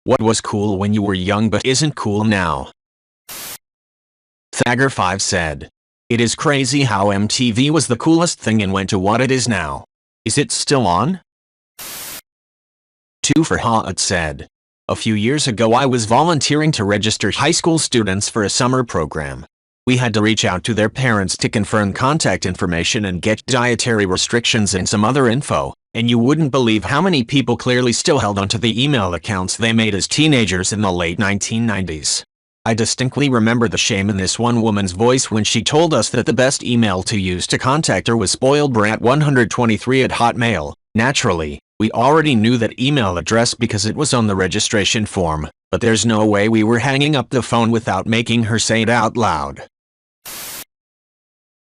What was cool when you were young but isn't cool now? Thagger5 said. It is crazy how MTV was the coolest thing and went to what it is now. Is it still on? 2 for Haat said. A few years ago I was volunteering to register high school students for a summer program. We had to reach out to their parents to confirm contact information and get dietary restrictions and some other info, and you wouldn't believe how many people clearly still held onto the email accounts they made as teenagers in the late 1990s. I distinctly remember the shame in this one woman's voice when she told us that the best email to use to contact her was spoiledbrat123@hotmail. Naturally, we already knew that email address because it was on the registration form, but there's no way we were hanging up the phone without making her say it out loud.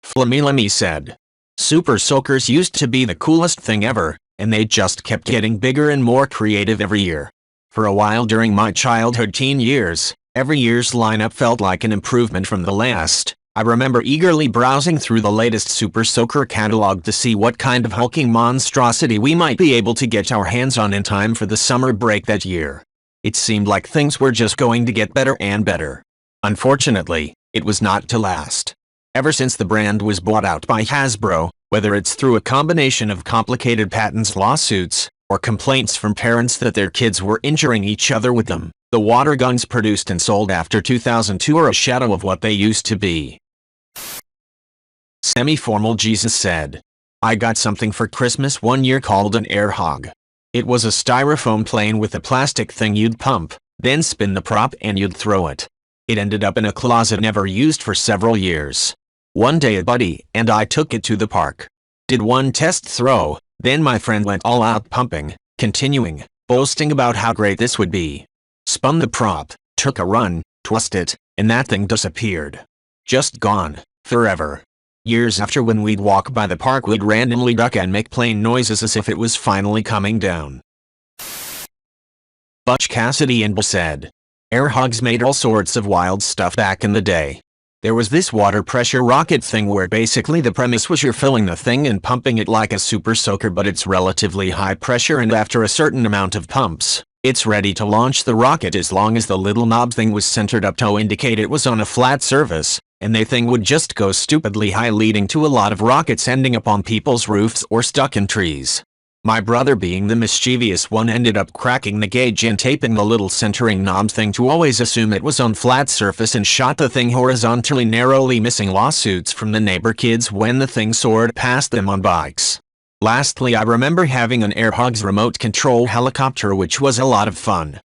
Flamilami said. Super Soakers used to be the coolest thing ever, and they just kept getting bigger and more creative every year. For a while during my childhood teen years, every year's lineup felt like an improvement from the last. I remember eagerly browsing through the latest Super Soaker catalog to see what kind of hulking monstrosity we might be able to get our hands on in time for the summer break that year. It seemed like things were just going to get better and better. Unfortunately, it was not to last. Ever since the brand was bought out by Hasbro, whether it's through a combination of complicated patents lawsuits, or complaints from parents that their kids were injuring each other with them, the water guns produced and sold after 2002 are a shadow of what they used to be. Semi-formal Jesus said. I got something for Christmas one year called an air hog. It was a styrofoam plane with a plastic thing you'd pump, then spin the prop and you'd throw it. It ended up in a closet never used for several years. One day a buddy and I took it to the park. Did one test throw, then my friend went all out pumping, continuing, boasting about how great this would be. Spun the prop, took a run, twisted it, and that thing disappeared. Just gone, forever. Years after, when we'd walk by the park, we'd randomly duck and make plane noises as if it was finally coming down. Butch Cassidy and Bull said. Air hogs made all sorts of wild stuff back in the day. There was this water pressure rocket thing where basically the premise was you're filling the thing and pumping it like a super soaker, but it's relatively high pressure, and after a certain amount of pumps, it's ready to launch the rocket as long as the little knob thing was centered up to indicate it was on a flat surface, and the thing would just go stupidly high, leading to a lot of rockets ending up on people's roofs or stuck in trees. My brother, being the mischievous one, ended up cracking the gauge and taping the little centering knob thing to always assume it was on flat surface, and shot the thing horizontally, narrowly missing lawsuits from the neighbor kids when the thing soared past them on bikes. Lastly, I remember having an air hog's remote control helicopter, which was a lot of fun.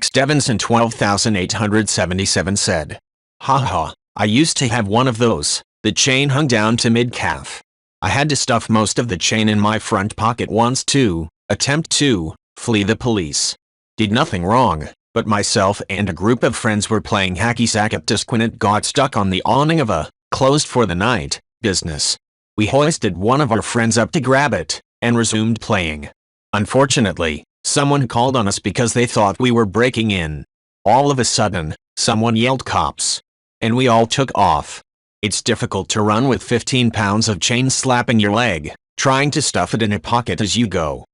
Stevenson 12877 said. Haha, I used to have one of those. The chain hung down to mid-calf. I had to stuff most of the chain in my front pocket once to attempt to flee the police. Did nothing wrong, but myself and a group of friends were playing hacky sack at dusk when it got stuck on the awning of a closed for the night business. We hoisted one of our friends up to grab it and resumed playing. Unfortunately, someone called on us because they thought we were breaking in. All of a sudden, someone yelled cops, and we all took off. It's difficult to run with 15 pounds of chain slapping your leg, trying to stuff it in a pocket as you go.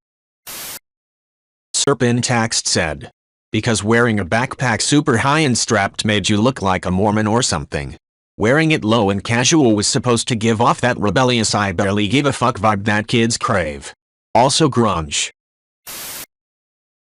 Serpentax said. Because wearing a backpack super high and strapped made you look like a Mormon or something. Wearing it low and casual was supposed to give off that rebellious I barely give a fuck vibe that kids crave. Also grunge.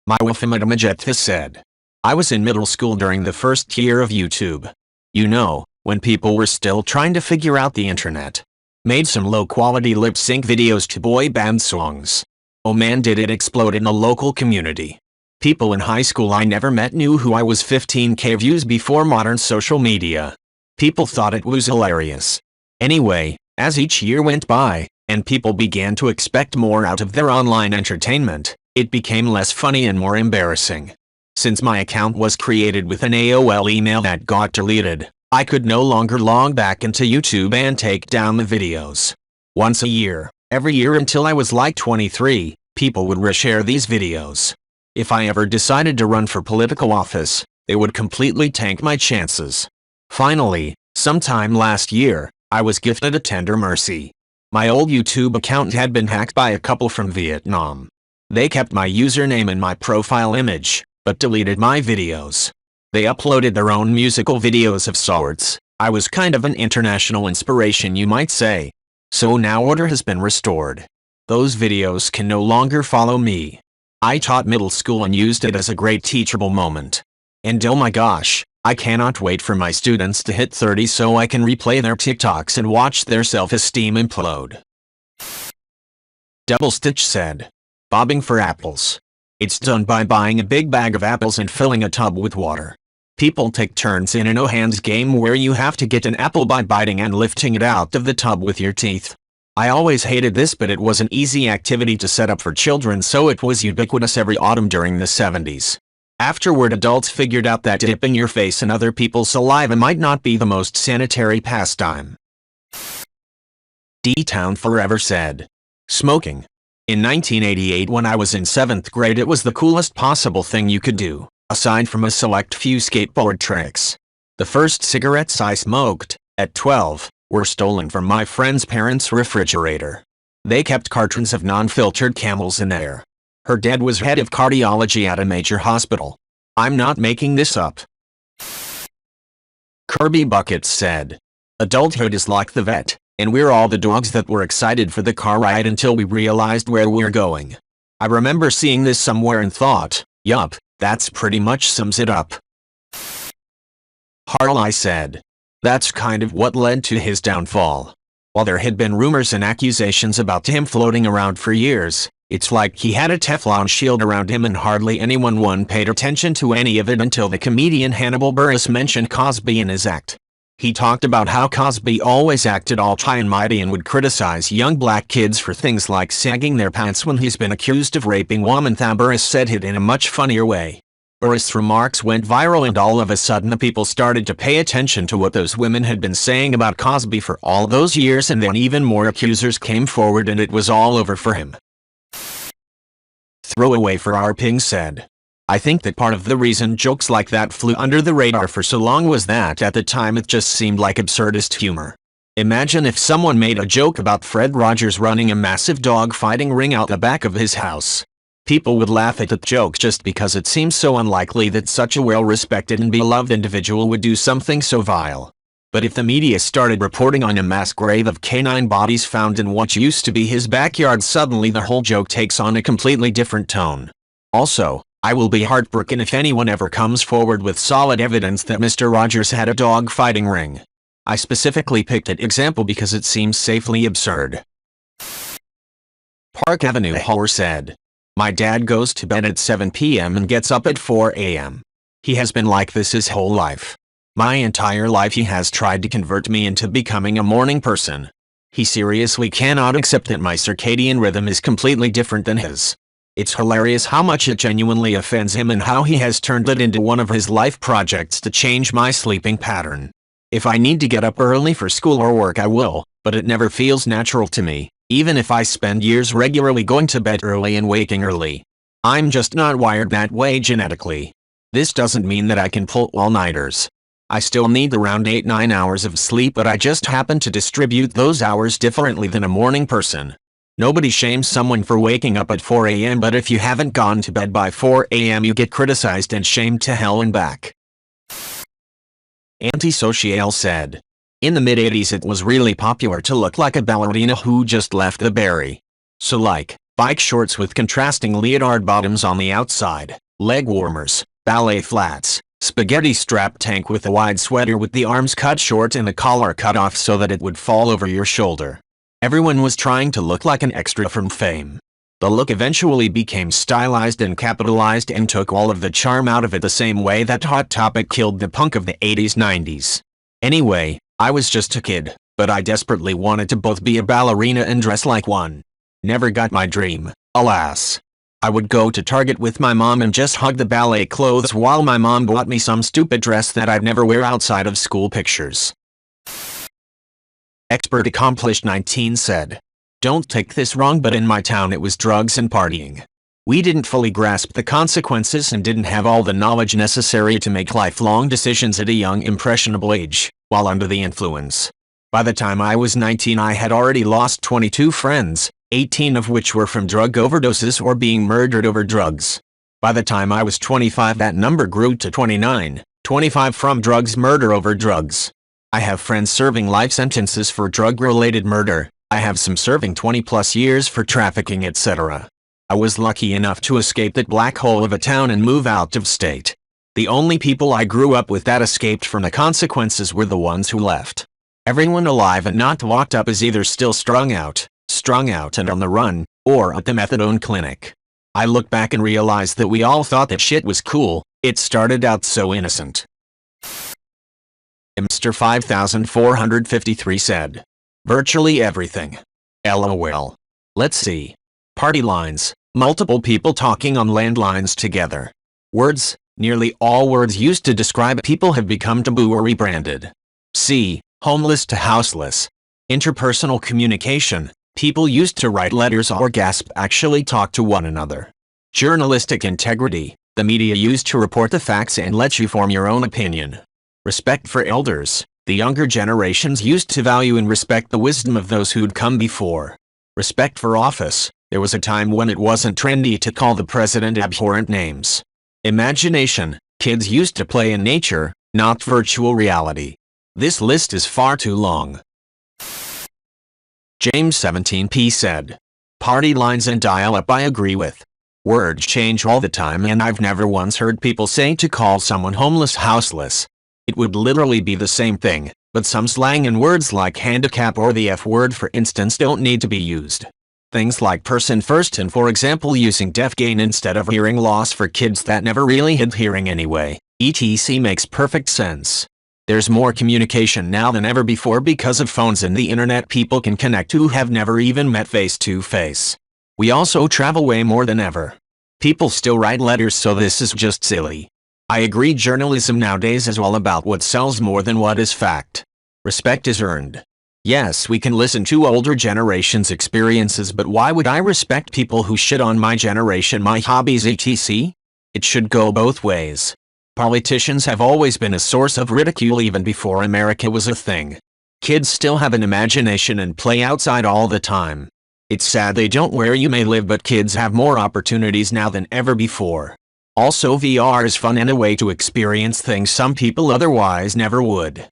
My Wifimadamadjethis said. I was in middle school during the first year of YouTube. You know, when people were still trying to figure out the internet. Made some low-quality lip-sync videos to boy band songs. Oh man, did it explode in the local community. People in high school I never met knew who I was. 15k views before modern social media. People thought it was hilarious. Anyway, as each year went by, and people began to expect more out of their online entertainment, it became less funny and more embarrassing. Since my account was created with an AOL email that got deleted, I could no longer log back into YouTube and take down the videos. Once a year, every year until I was like 23, people would reshare these videos. If I ever decided to run for political office, they would completely tank my chances. Finally, sometime last year, I was gifted a tender mercy. My old YouTube account had been hacked by a couple from Vietnam. They kept my username and my profile image, but deleted my videos. They uploaded their own musical videos of sorts. I was kind of an international inspiration, you might say. So now order has been restored. Those videos can no longer follow me. I taught middle school and used it as a great teachable moment. And oh my gosh, I cannot wait for my students to hit 30 so I can replay their TikToks and watch their self-esteem implode. Double Stitch said, bobbing for apples. It's done by buying a big bag of apples and filling a tub with water. People take turns in a no-hands game where you have to get an apple by biting and lifting it out of the tub with your teeth. I always hated this, but it was an easy activity to set up for children, so it was ubiquitous every autumn during the 70s. Afterward, adults figured out that dipping your face in other people's saliva might not be the most sanitary pastime. D-Town Forever said, smoking. In 1988, when I was in 7th grade, it was the coolest possible thing you could do, aside from a select few skateboard tricks. The first cigarettes I smoked, at 12, were stolen from my friend's parents' refrigerator. They kept cartons of non-filtered Camels in there. Her dad was head of cardiology at a major hospital. I'm not making this up. Kirby Buckets said, adulthood is like the vet, and we're all the dogs that were excited for the car ride until we realized where we're going. I remember seeing this somewhere and thought, yup, that's pretty much sums it up. Harley said, that's kind of what led to his downfall. While there had been rumors and accusations about him floating around for years, it's like he had a Teflon shield around him and hardly anyone paid attention to any of it until the comedian Hannibal Buress mentioned Cosby in his act. He talked about how Cosby always acted all high and mighty and would criticize young black kids for things like sagging their pants when he's been accused of raping women. Buress said it in a much funnier way. Buress' remarks went viral and all of a sudden the people started to pay attention to what those women had been saying about Cosby for all those years, and then even more accusers came forward and it was all over for him. Throwaway for our Ping said, I think that part of the reason jokes like that flew under the radar for so long was that at the time it just seemed like absurdist humor. Imagine if someone made a joke about Fred Rogers running a massive dog fighting ring out the back of his house. People would laugh at the joke just because it seems so unlikely that such a well-respected and beloved individual would do something so vile. But if the media started reporting on a mass grave of canine bodies found in what used to be his backyard, suddenly the whole joke takes on a completely different tone. Also, I will be heartbroken if anyone ever comes forward with solid evidence that Mr. Rogers had a dog fighting ring. I specifically picked that example because it seems safely absurd. Park Avenue Whore said, my dad goes to bed at 7 p.m. and gets up at 4 a.m. He has been like this his whole life. My entire life he has tried to convert me into becoming a morning person. He seriously cannot accept that my circadian rhythm is completely different than his. It's hilarious how much it genuinely offends him and how he has turned it into one of his life projects to change my sleeping pattern. If I need to get up early for school or work I will, but it never feels natural to me, even if I spend years regularly going to bed early and waking early. I'm just not wired that way genetically. This doesn't mean that I can pull all-nighters. I still need around 8-9 hours of sleep, but I just happen to distribute those hours differently than a morning person. Nobody shames someone for waking up at 4 a.m., but if you haven't gone to bed by 4 a.m. you get criticized and shamed to hell and back. Antisocial said, in the mid-80s it was really popular to look like a ballerina who just left the berry. So like, bike shorts with contrasting leotard bottoms on the outside, leg warmers, ballet flats, spaghetti strap tank with a wide sweater with the arms cut short and the collar cut off so that it would fall over your shoulder. Everyone was trying to look like an extra from Fame. The look eventually became stylized and capitalized and took all of the charm out of it, the same way that Hot Topic killed the punk of the 80s-90s. Anyway, I was just a kid, but I desperately wanted to both be a ballerina and dress like one. Never got my dream, alas. I would go to Target with my mom and just hug the ballet clothes while my mom bought me some stupid dress that I'd never wear outside of school pictures. Expert Accomplished 19 said, don't take this wrong, but in my town it was drugs and partying. We didn't fully grasp the consequences and didn't have all the knowledge necessary to make lifelong decisions at a young impressionable age, while under the influence. By the time I was 19 I had already lost 22 friends, 18 of which were from drug overdoses or being murdered over drugs. By the time I was 25, that number grew to 29, 25 from drugs, murder over drugs. I have friends serving life sentences for drug-related murder. I have some serving 20+ years for trafficking, etc. I was lucky enough to escape that black hole of a town and move out of state. The only people I grew up with that escaped from the consequences were the ones who left. Everyone alive and not locked up is either still strung out and on the run, or at the methadone clinic. I look back and realize that we all thought that shit was cool. It started out so innocent. Mr. 5453 said, virtually everything. LOL. Let's see. Party lines, multiple people talking on landlines together. Words, nearly all words used to describe people have become taboo or rebranded. C. Homeless to houseless. Interpersonal communication, people used to write letters or gasp actually talk to one another. Journalistic integrity, the media used to report the facts and let you form your own opinion. Respect for elders, the younger generations used to value and respect the wisdom of those who'd come before. Respect for office, there was a time when it wasn't trendy to call the president abhorrent names. Imagination, kids used to play in nature, not virtual reality. This list is far too long. James 17p said, party lines and dial-up I agree with. Words change all the time and I've never once heard people say to call someone homeless houseless. It would literally be the same thing, but some slang and words like handicap or the F word for instance don't need to be used. Things like person first and for example using deaf gain instead of hearing loss for kids that never really had hearing anyway, etc. makes perfect sense. There's more communication now than ever before because of phones and the internet. People can connect who have never even met face to face. We also travel way more than ever. People still write letters, so this is just silly. I agree, journalism nowadays is all about what sells more than what is fact. Respect is earned. Yes, we can listen to older generations' experiences, but why would I respect people who shit on my generation, my hobbies, etc.? It should go both ways. Politicians have always been a source of ridicule even before America was a thing. Kids still have an imagination and play outside all the time. It's sad they don't where you may live, but kids have more opportunities now than ever before. Also, VR is fun and a way to experience things some people otherwise never would.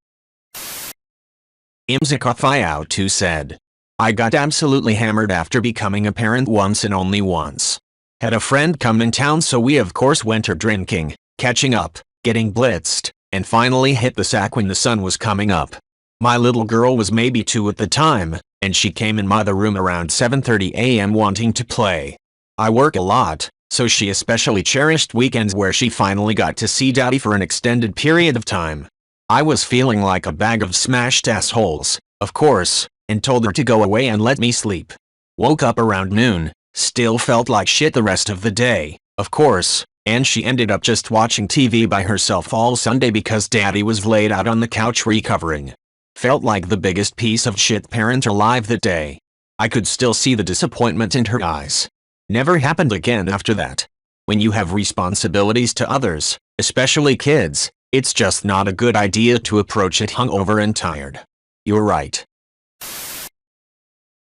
Imzakafiout2 said, I got absolutely hammered after becoming a parent once and only once. Had a friend come in town, so we of course went out drinking, catching up, getting blitzed, and finally hit the sack when the sun was coming up. My little girl was maybe 2 at the time, and she came in my room around 7:30 a.m. wanting to play. I work a lot, so she especially cherished weekends where she finally got to see daddy for an extended period of time. I was feeling like a bag of smashed assholes, of course, and told her to go away and let me sleep. Woke up around noon, still felt like shit the rest of the day, of course, and she ended up just watching TV by herself all Sunday because daddy was laid out on the couch recovering. Felt like the biggest piece of shit parent alive that day. I could still see the disappointment in her eyes. Never happened again after that. When you have responsibilities to others, especially kids, it's just not a good idea to approach it hungover and tired. You're right.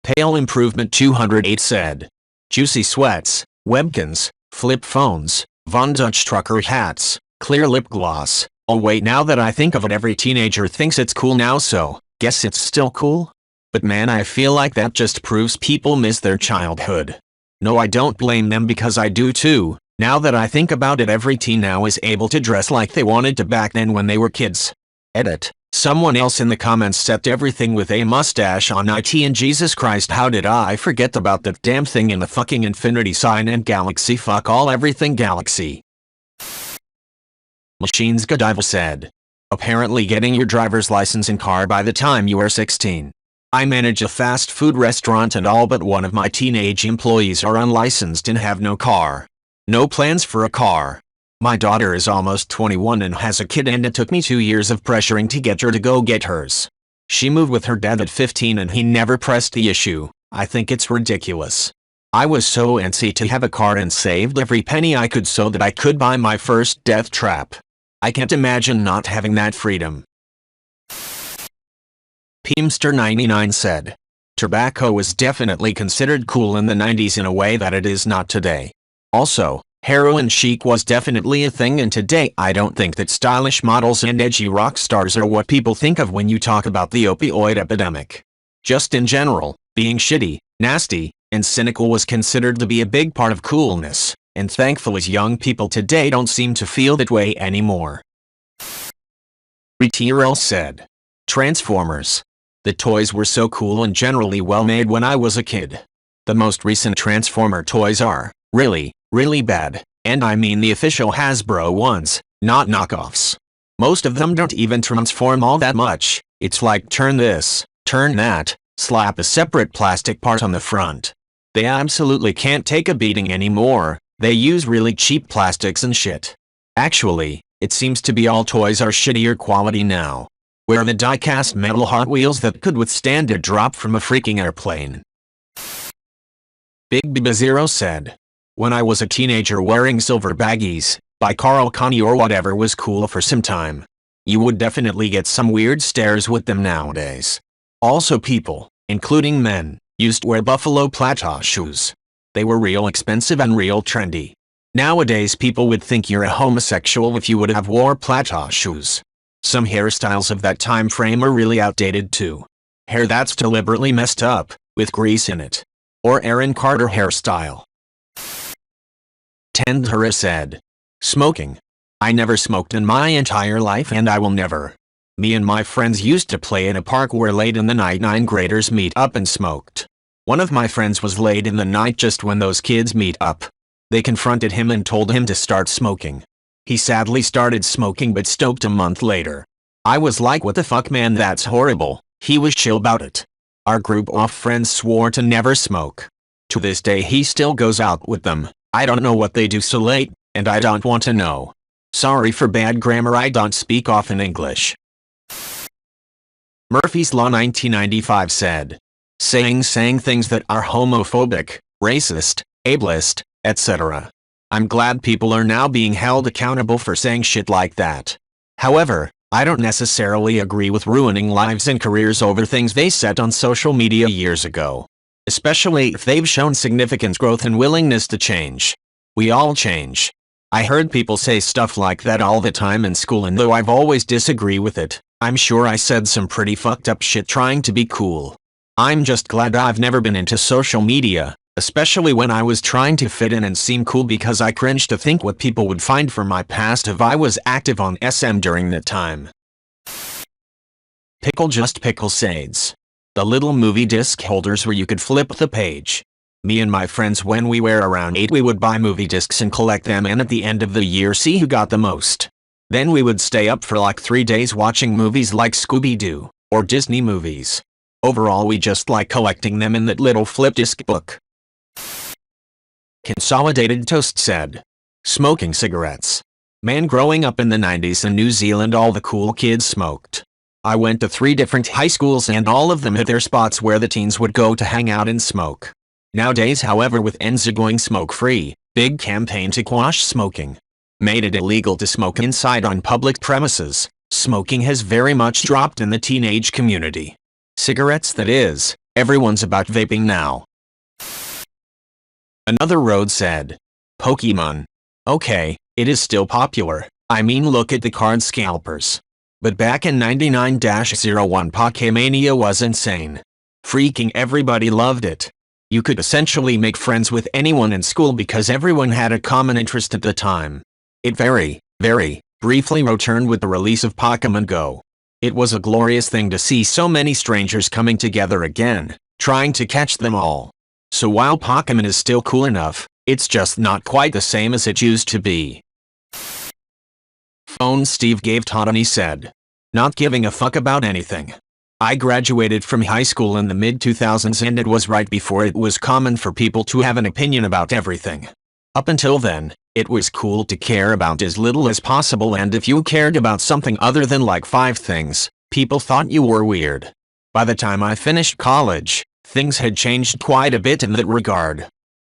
Pale Improvement 208 said, juicy sweats, webkins, flip phones, Von Dutch trucker hats, clear lip gloss. Oh wait, now that I think of it, every teenager thinks it's cool now, so guess it's still cool? But man, I feel like that just proves people miss their childhood. No, I don't blame them because I do too. Now that I think about it, every teen now is able to dress like they wanted to back then when they were kids. Edit. Someone else in the comments set everything with a mustache on IT, and Jesus Christ, how did I forget about that damn thing in the fucking infinity sign and galaxy? Fuck all everything galaxy. Machines Godiva said, apparently getting your driver's license and car by the time you are 16. I manage a fast food restaurant and all but one of my teenage employees are unlicensed and have no car. No plans for a car. My daughter is almost 21 and has a kid, and it took me 2 years of pressuring to get her to go get hers. She moved with her dad at 15 and he never pressed the issue. I think it's ridiculous. I was so antsy to have a car and saved every penny I could so that I could buy my first death trap. I can't imagine not having that freedom. Peemster99 said, Tobacco was definitely considered cool in the 90s in a way that it is not today. Also, heroin chic was definitely a thing, and today I don't think that stylish models and edgy rock stars are what people think of when you talk about the opioid epidemic. Just in general, being shitty, nasty, and cynical was considered to be a big part of coolness, and thankfully young people today don't seem to feel that way anymore. Retiro said. Transformers. The toys were so cool and generally well made when I was a kid. The most recent Transformer toys are really, really bad, and I mean the official Hasbro ones, not knockoffs. Most of them don't even transform all that much. It's like turn this, turn that, slap a separate plastic part on the front. They absolutely can't take a beating anymore. They use really cheap plastics and shit. Actually, it seems to be all toys are shittier quality now. Where the die-cast metal Hot Wheels that could withstand a drop from a freaking airplane. Big Biba Zero said. When I was a teenager, wearing silver baggies, by Carl Connie or whatever was cool for some time. You would definitely get some weird stares with them nowadays. Also people, including men, used to wear Buffalo Plateau shoes. They were real expensive and real trendy. Nowadays people would think you're a homosexual if you would have wore Plateau shoes. Some hairstyles of that time frame are really outdated too. Hair that's deliberately messed up, with grease in it. Or Aaron Carter hairstyle. Tendera said. Smoking. I never smoked in my entire life and I will never. Me and my friends used to play in a park where late in the night 9th graders meet up and smoked. One of my friends was late in the night just when those kids meet up. They confronted him and told him to start smoking. He sadly started smoking but stopped a month later. I was like, what the fuck man, that's horrible. He was chill about it. Our group of friends swore to never smoke. To this day he still goes out with them. I don't know what they do so late, and I don't want to know. Sorry for bad grammar, I don't speak often English. Murphy's Law 1995 said. Saying things that are homophobic, racist, ableist, etc. I'm glad people are now being held accountable for saying shit like that. However, I don't necessarily agree with ruining lives and careers over things they said on social media years ago. Especially if they've shown significant growth and willingness to change. We all change. I heard people say stuff like that all the time in school, and though I've always disagreed with it, I'm sure I said some pretty fucked up shit trying to be cool. I'm just glad I've never been into social media. Especially when I was trying to fit in and seem cool, because I cringe to think what people would find from my past if I was active on SM during that time. Pickle Sades. The little movie disc holders where you could flip the page. Me and my friends, when we were around 8, we would buy movie discs and collect them, and at the end of the year see who got the most. Then we would stay up for like 3 days watching movies like Scooby-Doo, or Disney movies. Overall we just like collecting them in that little flip disc book. Consolidated Toast said. Smoking cigarettes. Man, growing up in the 90s in New Zealand, all the cool kids smoked. I went to 3 different high schools and all of them had their spots where the teens would go to hang out and smoke. Nowadays, however, with NZ going smoke-free, big campaign to quash smoking made it illegal to smoke inside on public premises, smoking has very much dropped in the teenage community. Cigarettes, that is. Everyone's about vaping now. Another road said. Pokemon. Okay, it is still popular. I mean, look at the card scalpers. But back in 99-01, Pokemania was insane. Freaking everybody loved it. You could essentially make friends with anyone in school because everyone had a common interest at the time. It very briefly returned with the release of Pokemon Go. It was a glorious thing to see so many strangers coming together again, trying to catch them all. So while Pokemon is still cool enough, it's just not quite the same as it used to be. Phone Steve gave Totani said. Not giving a fuck about anything. I graduated from high school in the mid-2000s and it was right before it was common for people to have an opinion about everything. Up until then, it was cool to care about as little as possible, and if you cared about something other than like 5 things, people thought you were weird. By the time I finished college, things had changed quite a bit in that regard.